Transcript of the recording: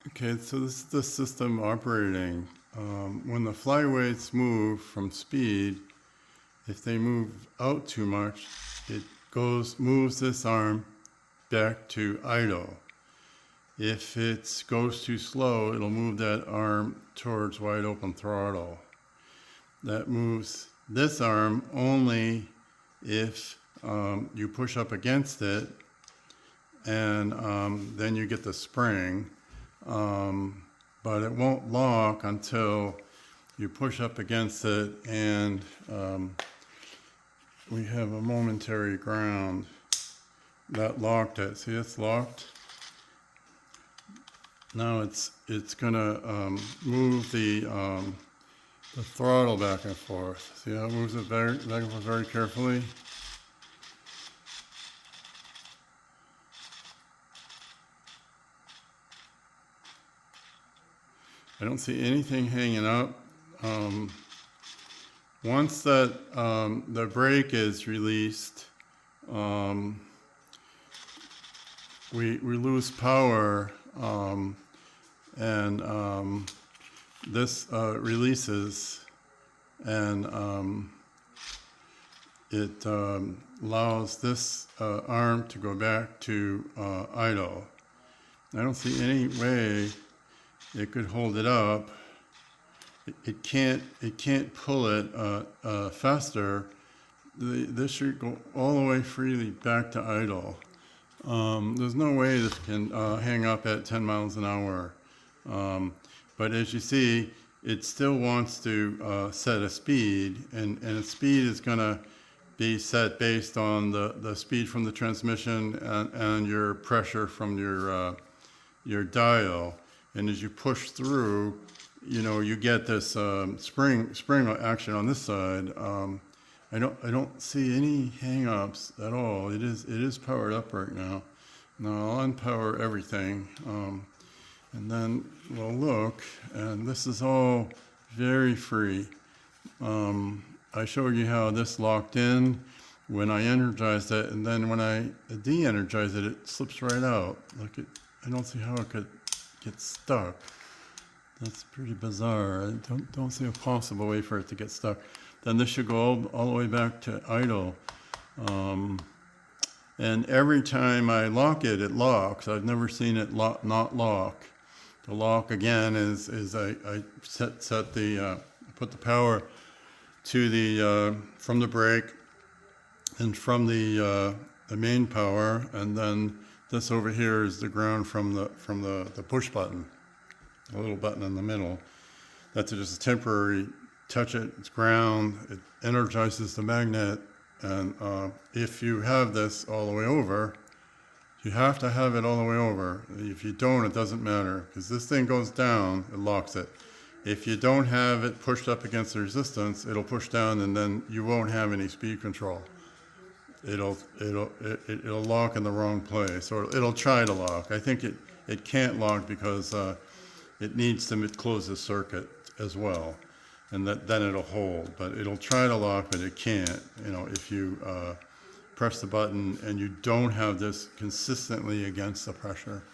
Okay, so this is the system operating. When the flyweights move from speed, if they move out too much, it moves this arm back to idle. If it goes too slow, it'll move that arm towards wide open throttle. That moves this arm only if you push up against it, and then you get the spring. But it won't lock until you push up against it, and we have a momentary ground that locked it. See, it's locked. Now it's gonna move the throttle back and forth. See how it moves it back and forth very carefully. I don't see anything hanging up. Once that the brake is released, we lose power, and this releases, and it allows this arm to go back to idle. I don't see any way it could hold it up. It can't pull it faster. This should go all the way freely back to idle. There's no way this can hang up at 10 miles an hour. But as you see, it still wants to set a speed, and its speed is going to be set based on the speed from the transmission and your pressure from your dial. And as you push through, you get this spring action on this side. I don't see any hang-ups at all. It is powered up right now. Now I'll unpower everything, and then we'll look. And this is all very free. I showed you how this locked in when I energized it, and then when I de-energize it, it slips right out. I don't see how it could get stuck. That's pretty bizarre. I don't see a possible way for it to get stuck. Then this should go all the way back to idle. And every time I lock it, it locks. I've never seen it not lock. The lock again is I put the power to the from the brake and from the main power, and then this over here is the ground from the push button, a little button in the middle. That's just a temporary touch it, it's ground, it energizes the magnet, and if you have this all the way over, you have to have it all the way over. If you don't, it doesn't matter, because this thing goes down, it locks it. If you don't have it pushed up against the resistance, it'll push down, and then you won't have any speed control. It'll lock in the wrong place, or it'll try to lock. I think it can't lock because it needs to close the circuit as well, and then it'll hold. But it'll try to lock, but it can't. If you press the button and you don't have this consistently against the pressure.